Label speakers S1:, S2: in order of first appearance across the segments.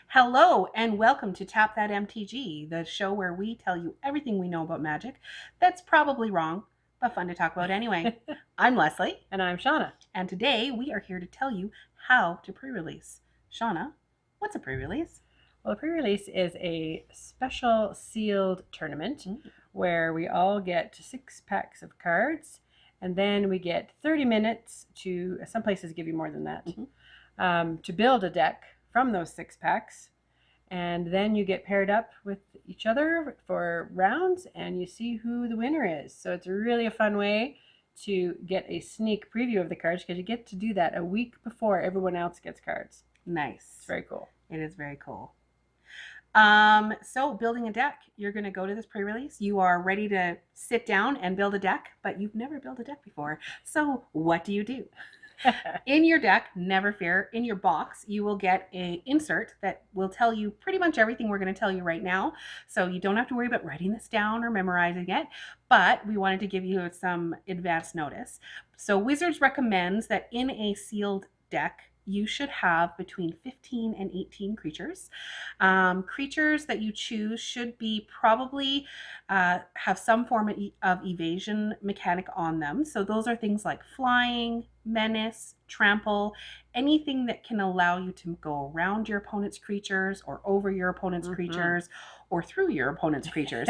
S1: Hello and welcome to Tap That MTG, the show where we tell you everything we know about magic that's probably wrong, but fun to talk about anyway. I'm Leslie.
S2: And I'm Shauna.
S1: And today we are here to tell you how to pre-release. Shauna, what's a pre-release?
S2: Well, a pre-release is a special sealed tournament where we all get 6 packs of cards, and then we get 30 minutes to, some places give you more than that, to build a deck from those 6 packs. And then you get paired up with each other for rounds and you see who the winner is. So it's really a fun way to get a sneak preview of the cards because you get to do that a week before everyone else gets cards.
S1: Nice.
S2: It's very cool.
S1: It is very cool. So building a deck, you're going to go to this pre-release. You are ready to sit down and build a deck, but you've never built a deck before. So what do you do? In your deck, never fear, in your box, you will get an insert that will tell you pretty much everything we're going to tell you right now. So you don't have to worry about writing this down or memorizing it, but we wanted to give you some advance notice. So Wizards recommends that in a sealed deck, you should have between 15 and 18 creatures. Creatures that you choose should be probably have some form of evasion mechanic on them. So those are things like flying, menace, trample, anything that can allow you to go around your opponent's creatures or over your opponent's creatures or through your opponent's creatures.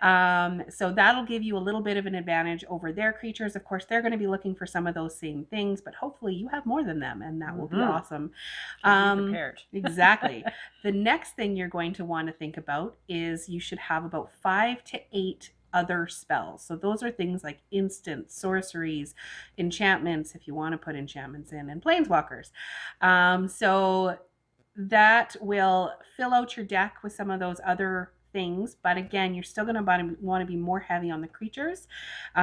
S1: So that'll give you a little bit of an advantage over their creatures. Of course, they're going to be looking for some of those same things, but hopefully you have more than them, and that will be awesome.
S2: Prepared.
S1: Exactly. The next thing you're going to want to think about is you should have about 5 to 8 other spells. So those are things like instants, sorceries, enchantments, if you want to put enchantments in, and planeswalkers. So that will fill out your deck with some of those other things, but again, you're still going to want to be more heavy on the creatures.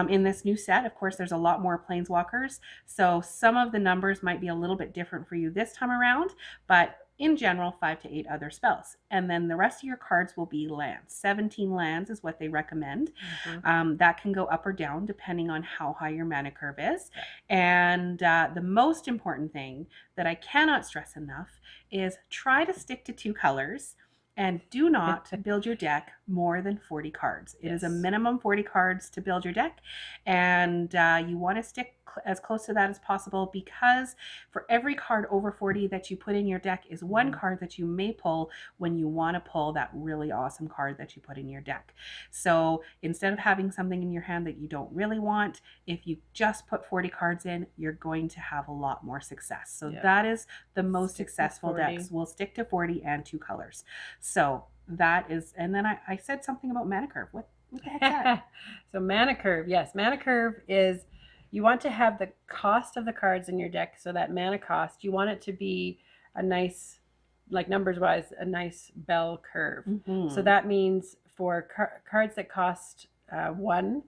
S1: In this new set, of course, there's a lot more planeswalkers, so some of the numbers might be a little bit different for you this time around, but in general, 5 to 8 other spells. And then the rest of your cards will be lands. 17 lands is what they recommend. That can go up or down depending on how high your mana curve is. And the most important thing that I cannot stress enough is try to stick to 2 colors and do not build your deck more than 40 cards. It is a minimum 40 cards to build your deck, and you want to stick as close to that as possible, because for every card over 40 that you put in your deck is one card that you may pull when you want to pull that really awesome card that you put in your deck. So instead of having something in your hand that you don't really want, if you just put 40 cards in, you're going to have a lot more success. So that is the most successful decks. We'll stick to 40 and 2 colors. So that is, and then I said something about mana curve. What the heck is that?
S2: So mana curve, yes. Mana curve is, you want to have the cost of the cards in your deck, so that mana cost, you want it to be a nice, like numbers wise, a nice bell curve. So that means for cards that cost 1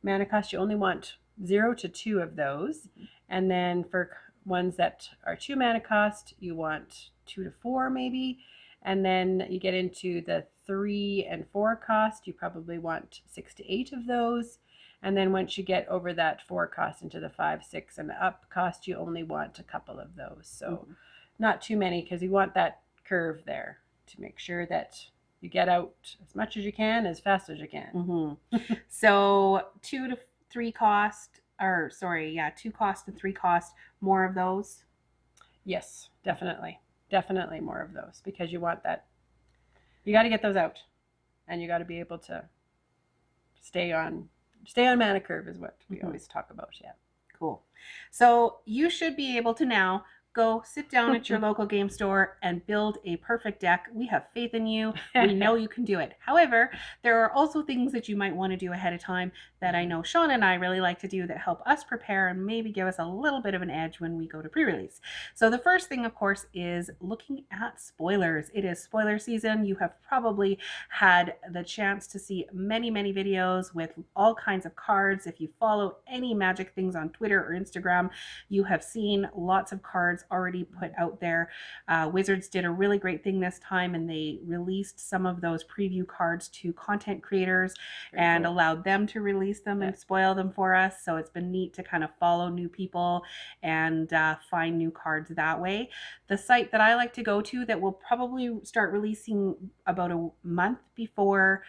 S2: mana cost, you only want 0 to 2 of those. And then for ones that are 2 mana cost, you want 2 to 4 maybe. And then you get into the 3 and 4 cost, you probably want 6 to 8 of those. And then once you get over that 4 cost into the 5, 6 and up cost, you only want a couple of those. So not too many, because you want that curve there to make sure that you get out as much as you can, as fast as you can.
S1: So 2 to 3 cost, or sorry, 2 cost to 3 cost, more of those?
S2: Yes, definitely. Definitely more of those, because you want that. You got to get those out, and you got to be able to stay on mana curve is what we always talk about. Yeah.
S1: Cool. So you should be able to now go sit down at your local game store and build a perfect deck. We have faith in you. We know you can do it. However, there are also things that you might want to do ahead of time that I know Sean and I really like to do that help us prepare and maybe give us a little bit of an edge when we go to pre-release. So the first thing, of course, is looking at spoilers. It is spoiler season. You have probably had the chance to see many, many videos with all kinds of cards. If you follow any Magic things on Twitter or Instagram, you have seen lots of cards already put out there. Wizards did a really great thing this time, and they released some of those preview cards to content creators and allowed them to release them and spoil them for us. So it's been neat to kind of follow new people and find new cards that way. The site that I like to go to that will probably start releasing about a month before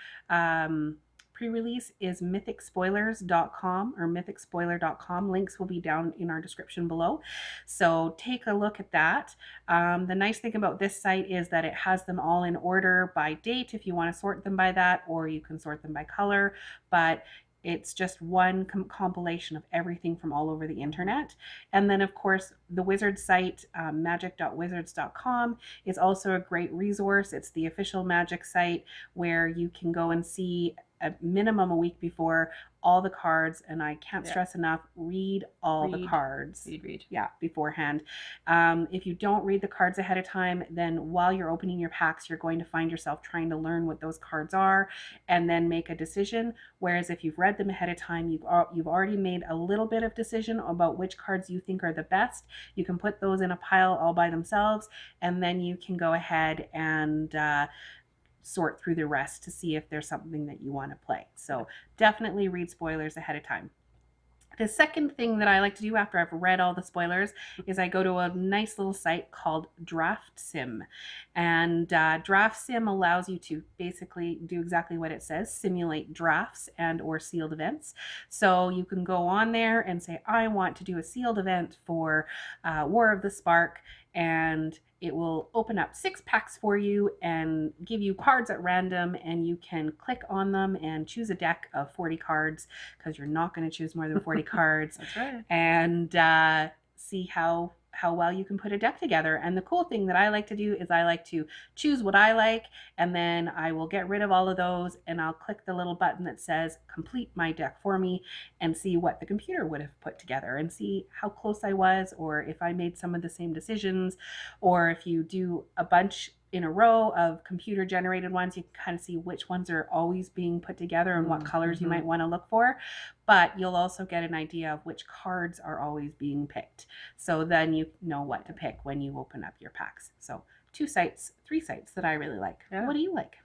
S1: pre-release is mythicspoilers.com or mythicspoiler.com. Links will be down in our description below. So take a look at that. The nice thing about this site is that it has them all in order by date if you want to sort them by that, or you can sort them by color, but it's just one compilation of everything from all over the internet. And then, of course, the Wizard site, magic.wizards.com, is also a great resource. It's the official Magic site where you can go and see a minimum a week before all the cards, and I can't stress enough, read the cards.
S2: Read.
S1: Yeah, beforehand. If you don't read the cards ahead of time, then while you're opening your packs, you're going to find yourself trying to learn what those cards are and then make a decision. Whereas if you've read them ahead of time, you've already made a little bit of decision about which cards you think are the best. You can put those in a pile all by themselves, and then you can go ahead and sort through the rest to see if there's something that you want to play. So definitely read spoilers ahead of time. The second thing that I like to do after I've read all the spoilers is I go to a nice little site called DraftSim. And DraftSim allows you to basically do exactly what it says, simulate drafts and or sealed events. So you can go on there and say, I want to do a sealed event for War of the Spark, and it will open up 6 packs for you and give you cards at random, and you can click on them and choose a deck of 40 cards, because you're not going to choose more than 40 cards.
S2: That's right.
S1: And see how well you can put a deck together. And the cool thing that I like to do is I like to choose what I like, and then I will get rid of all of those, and I'll click the little button that says complete my deck for me, and see what the computer would have put together and see how close I was, or if I made some of the same decisions. Or if you do a bunch in a row of computer generated ones, you can kind of see which ones are always being put together and what colors you might want to look for. But you'll also get an idea of which cards are always being picked. So then you know what to pick when you open up your packs. So 3 sites that I really like. Yeah. What do you like?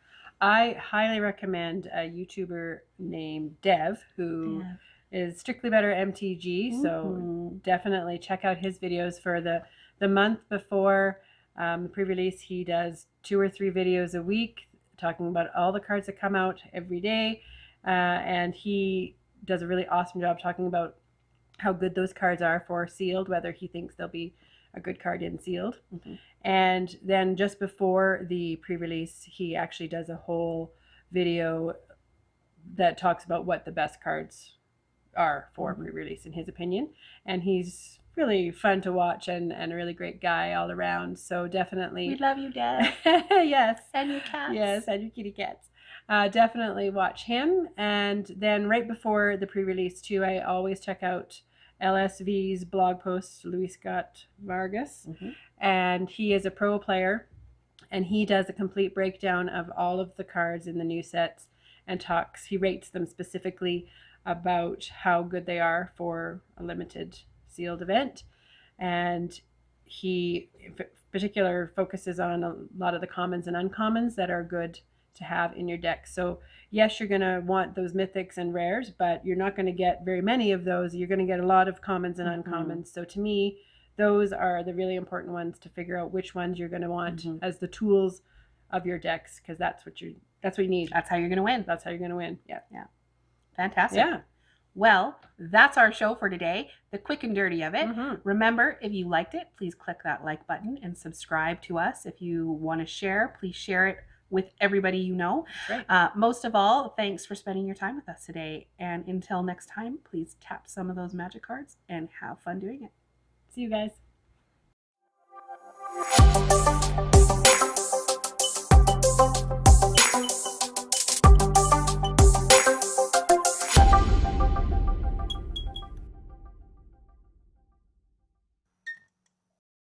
S2: I highly recommend a YouTuber named Dev, who is Strictly Better MTG. So definitely check out his videos for the month before the pre-release. He does 2 or 3 videos a week talking about all the cards that come out every day, and he does a really awesome job talking about how good those cards are for sealed, whether he thinks they'll be a good card in sealed. And then just before the pre-release, he actually does a whole video that talks about what the best cards are for pre-release in his opinion. And he's really fun to watch and a really great guy all around. So definitely,
S1: we love you, Dad.
S2: Yes,
S1: and your cats.
S2: Yes, and your kitty cats. Definitely watch him. And then right before the pre-release too, I always check out LSV's blog post, Louis Scott-Vargas, and he is a pro player, and he does a complete breakdown of all of the cards in the new sets and he rates them specifically about how good they are for a limited sealed event. And he in particular focuses on a lot of the commons and uncommons that are good to have in your deck. So yes, you're going to want those mythics and rares, but you're not going to get very many of those. You're going to get a lot of commons and uncommons. So to me, those are the really important ones to figure out which ones you're going to want as the tools of your decks, because that's what you need.
S1: That's how you're going to win.
S2: That's how you're going to win. Yeah.
S1: Fantastic.
S2: Yeah.
S1: Well, that's our show for today, the quick and dirty of it. Remember, if you liked it, please click that like button and subscribe to us. If you want to share, please share it with everybody you know.
S2: Right.
S1: Most of all, thanks for spending your time with us today. And until next time, please tap some of those magic cards and have fun doing it.
S2: See you guys.